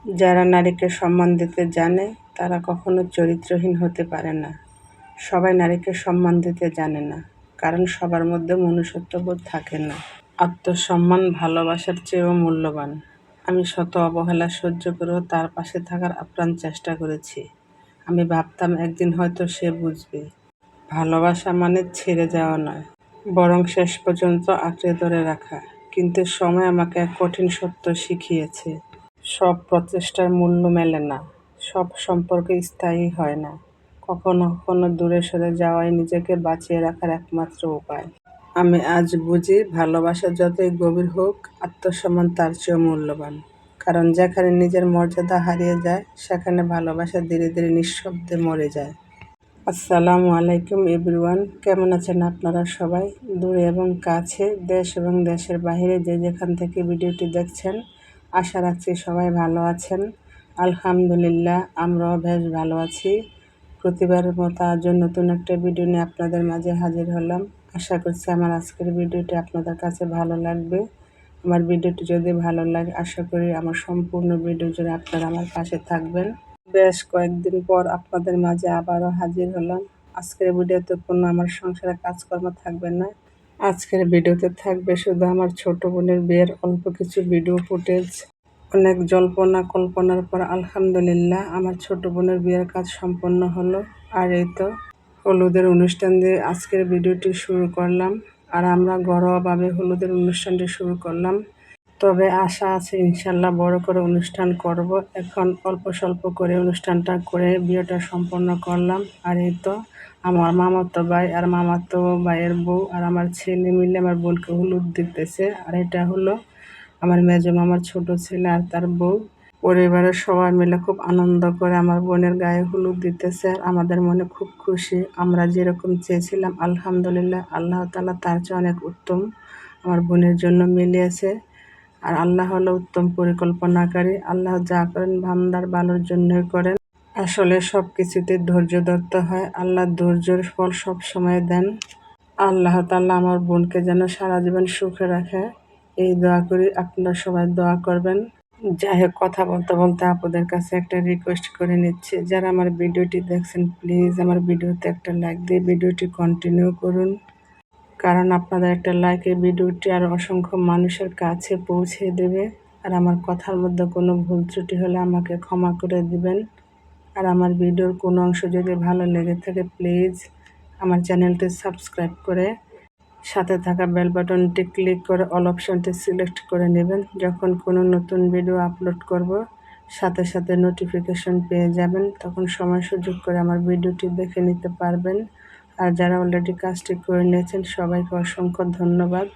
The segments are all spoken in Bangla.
যারা নারীকে সম্মান দিতে জানে তারা কখনো চরিত্রহীন হতে পারে না। সবাই নারীকে সম্মান দিতে জানে না, কারণ সবার মধ্যে মনুষ্যত্ববোধ থাকে না। আত্মসম্মান ভালোবাসার চেয়েও মূল্যবান। আমি শত অবহেলা সহ্য করেও তার পাশে থাকার আপ্রাণ চেষ্টা করেছি। আমি ভাবতাম একদিন হয়তো সে বুঝবে, ভালোবাসা মানে ছেড়ে যাওয়া নয়, বরং শেষ পর্যন্ত আঁকড়ে ধরে রাখা। কিন্তু সময় আমাকে এক কঠিন সত্য শিখিয়েছে। সব প্রচেষ্টার মূল্য মেলে না, সব সম্পর্ক স্থায়ী হয় না। কখনো কখনো দূরে সরে যাওয়াই নিজেকে বাঁচিয়ে রাখার একমাত্র উপায়। আমি আজ বুঝি, ভালোবাসা যতই গভীর হোক, আত্মসম্মান তার চেয়েও মূল্যবান। কারণ যেখানে নিজের মর্যাদা হারিয়ে যায়, সেখানে ভালোবাসা ধীরে ধীরে নিঃশব্দে মরে যায়। আসসালামু আলাইকুম এভরিওয়ান, কেমন আছেন আপনারা সবাই? দূরে এবং কাছে, দেশ এবং দেশের বাইরে যে যেখান থেকে ভিডিওটি দেখছেন, আশা রাখছি সবাই ভালো আছেন। আলহামদুলিল্লাহ, আমরাও বেশ ভালো আছি। প্রতিবারের মতো আজও নতুন একটা ভিডিও নিয়ে আপনাদের মাঝে হাজির হলাম। আশা করছি আমার আজকের ভিডিওটি আপনাদের কাছে ভালো লাগবে। আমার ভিডিওটি যদি ভালো লাগে, আশা করি আমার সম্পূর্ণ ভিডিও জুড়ে আপনারা আমার পাশে থাকবেন। বেশ কয়েকদিন পর আপনাদের মাঝে আবারও হাজির হলাম। আজকের ভিডিওতে কোনো আমার সংসারের কাজকর্ম থাকবে না। আজকের ভিডিওতে থাকবে শুধু আমার ছোট বোনের বিয়ের অল্প কিছু ভিডিও ফুটেজ। অনেক জল্পনা কল্পনার পর আলহামদুলিল্লাহ আমার ছোট বোনের বিয়ের কাজ সম্পন্ন হলো। আর এই তো হলুদের অনুষ্ঠান দিয়ে আজকের ভিডিওটি শুরু করলাম। আর আমরা ঘরোয়াভাবে হলুদের অনুষ্ঠানটি শুরু করলাম। তবে আশা আছে ইনশাল্লাহ বড় করে অনুষ্ঠান করব। এখন অল্প স্বল্প করে অনুষ্ঠানটা করে বিয়েটা সম্পন্ন করলাম। আর এই তো আমার মামাতো ভাই আর মামাতো ভাইয়ের বউ আর আমার ছেলে মিলে আমার বোনকে হলুদ দিতেছে। আর এটা হলো আমার মেজো মামার ছোট ছেলে আর তার বউ। পরিবারের সবাই মিলে খুব আনন্দ করে আমার বোনের গায়ে হলুদ দিতেছে। আর আমাদের মনে খুব খুশি। আমরা যেরকম চেয়েছিলাম, আলহামদুলিল্লাহ আল্লাহ তাআলা তার চেয়ে অনেক উত্তম আমার বোনের জন্য মিলিয়েছে। আর আল্লাহ হলো উত্তম পরিকল্পনাকারী। আল্লাহ যা করেন বান্দার ভালোর জন্যই করেন। আসলে সব কিছুতে ধৈর্য ধরতে হয়। আল্লাহ ধৈর্যের ফল সব সময় দেন। আল্লাহ তাআলা আমার বোনকে যেন সারা জীবন সুখে রাখে, এই দোয়া করি। আপনারা সবাই দোয়া করবেন। যাই হোক, কথা বলতে বলতে আপনাদের কাছে একটা রিকোয়েস্ট করে নিচ্ছি, যারা আমার ভিডিওটি দেখছেন প্লিজ আমার ভিডিওতে একটা লাইক দিয়ে ভিডিওটি কন্টিনিউ করুন। কারণ আপনাদের একটা লাইকে ভিডিওটি আর অসংখ্য মানুষের কাছে পৌঁছে দেবে। আর আমার কথার মধ্যে কোনো ভুল ত্রুটি হলে আমাকে ক্ষমা করে দিবেন। আর আমার ভিডিওর কোনো অংশ যদি ভালো লেগে থাকে প্লিজ আমার চ্যানেলটি সাবস্ক্রাইব করে সাথে থাকা বেল বাটনটি ক্লিক করে অল অপশনটি সিলেক্ট করে নেবেন। যখন কোনো নতুন ভিডিও আপলোড করব, সাথে সাথে নোটিফিকেশন পেয়ে যাবেন। তখন সময় সুযোগ করে আমার ভিডিওটি দেখে নিতে পারবেন। আর যারা অলরেডি কাজটি করে নিয়েছেন সবাইকে অসংখ্য ধন্যবাদ।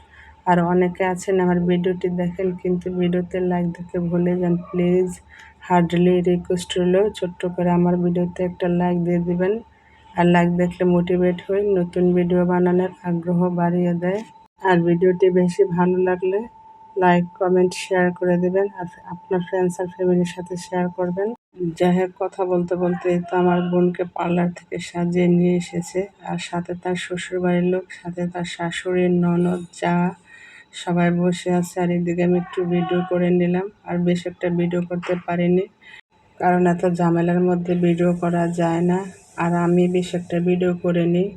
আর অনেকে আছেন আমার ভিডিওটি দেখেন কিন্তু ভিডিওতে লাইক দিতে ভুলে যান। প্লিজ হার্ডলি রিকোয়েস্ট হলো, ছোট্ট করে আমার ভিডিওতে একটা লাইক দিয়ে দিবেন। আর লাইক দেখলে মোটিভেট হই, নতুন ভিডিও বানানোর আগ্রহ বাড়িয়ে দেয়। আর ভিডিওটি বেশি ভালো লাগলে লাইক কমেন্ট শেয়ার করে দেবেন। আর আপনার ফ্রেন্ডস আর ফ্যামিলির সাথে শেয়ার করবেন। যাই হোক, কথা বলতে বলতে তো আমার বোনকে পার্লার থেকে সাজিয়ে নিয়ে এসেছে। আর সাথে তার শ্বশুরবাড়ির লোক, সাথে তার শাশুড়ি, ননদ, যা সবাই বসে আছে। আর এদিকে আমি একটু ভিডিও করে নিলাম। আর বেশ একটা ভিডিও করতে পারিনি, কারণ এত ঝামেলার মধ্যে ভিডিও করা যায় না। আর আমি বেশ একটা ভিডিও করে নিই।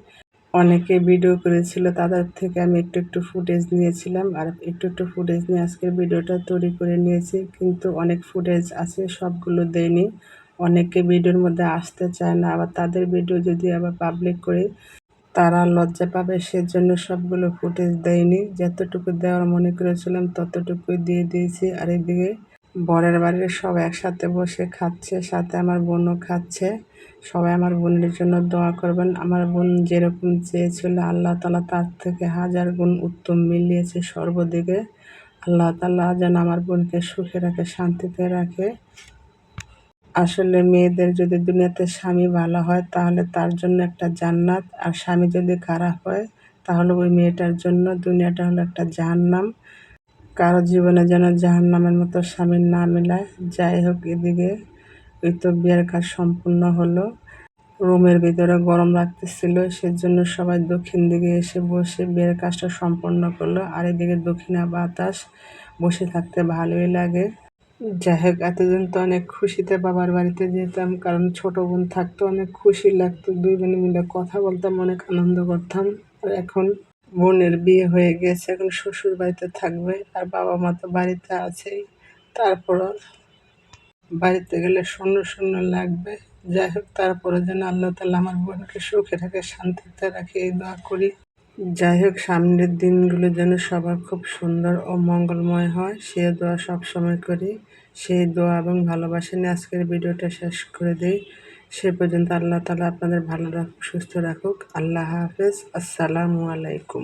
অনেকে ভিডিও করেছিল, তাদের থেকে আমি একটু একটু ফুটেজ নিয়েছিলাম। আর একটু একটু ফুটেজ নিয়ে আজকের ভিডিওটা তৈরি করে নিয়েছি। কিন্তু অনেক ফুটেজ আছে, সবগুলো দেয়নি। অনেকে ভিডিওর মধ্যে আসতে চায় না, আবার তাদের ভিডিও যদি আবার পাবলিক করি তারা লজ্জা পাবে, সেজন্য সবগুলো ফুটেজ দেয়নি। যতটুকু দেওয়ার মনে করেছিলাম ততটুকুই দিয়ে দিয়েছি। আর এদিকে বরের বাড়ির সব একসাথে বসে খাচ্ছে, সাথে আমার বোনও খাচ্ছে। সবাই আমার বোনের জন্য দোয়া করবেন। আমার বোন যেরকম চেয়েছিল আল্লাহ তাআলা তার থেকে হাজার গুণ উত্তম মিলিয়েছে সর্বদিকে। আল্লাহ তাআলা যেন আমার বোনকে সুখে রাখে, শান্তিতে রাখে। আসলে মেয়েদের যদি দুনিয়াতে স্বামী ভালো হয় তাহলে তার জন্য একটা জান্নাত, আর স্বামী যদি খারাপ হয় তাহলে ওই মেয়েটার জন্য দুনিয়াটা হলো একটা জাহান্নাম। কারো জীবনে যেন জাহান্নামের মতো স্বামী না মেলায়। যাই হোক, এদিকে ওই তো বিয়ের কাজ সম্পূর্ণ হলো। রুমের ভিতরে গরম লাগতেছিল, সেজন্য সবাই দক্ষিণ দিকে এসে বসে বিয়ের কাজটা সম্পন্ন করলো। আর এদিকে দক্ষিণা বাতাস, বসে থাকতে ভালোই লাগে। যাই হোক, এতদিন তো অনেক খুশিতে বাবার বাড়িতে যেতাম, কারণ ছোট বোন থাকতো, অনেক খুশি লাগতো, দুই বোনে মিলে কথা বলতাম, অনেক আনন্দ করতাম। আর এখন বোনের বিয়ে হয়ে গেছে, এখন শ্বশুর বাড়িতে থাকবে, আর বাবা মা তো বাড়িতে আছেই। তারপরও বাড়িতে গেলে শূন্য শূন্য লাগবে। যাই হোক, তারপরে যেন আল্লাহ তাআলা আমার বোনকে সুখে রাখে, শান্তিতে রাখে, এই দোয়া করি। যাই হোক, সামনের দিনগুলো যেন সবার খুব সুন্দর ও মঙ্গলময় হয়, সে দোয়া সবসময় করি। সেই দোয়া এবং ভালোবাসা নিয়ে আজকের ভিডিওটা শেষ করে দিই। সে পর্যন্ত আল্লাহ তাআলা আপনাদের ভালো রাখুক, সুস্থ রাখুক। আল্লাহ হাফেজ। আসসালামু আলাইকুম।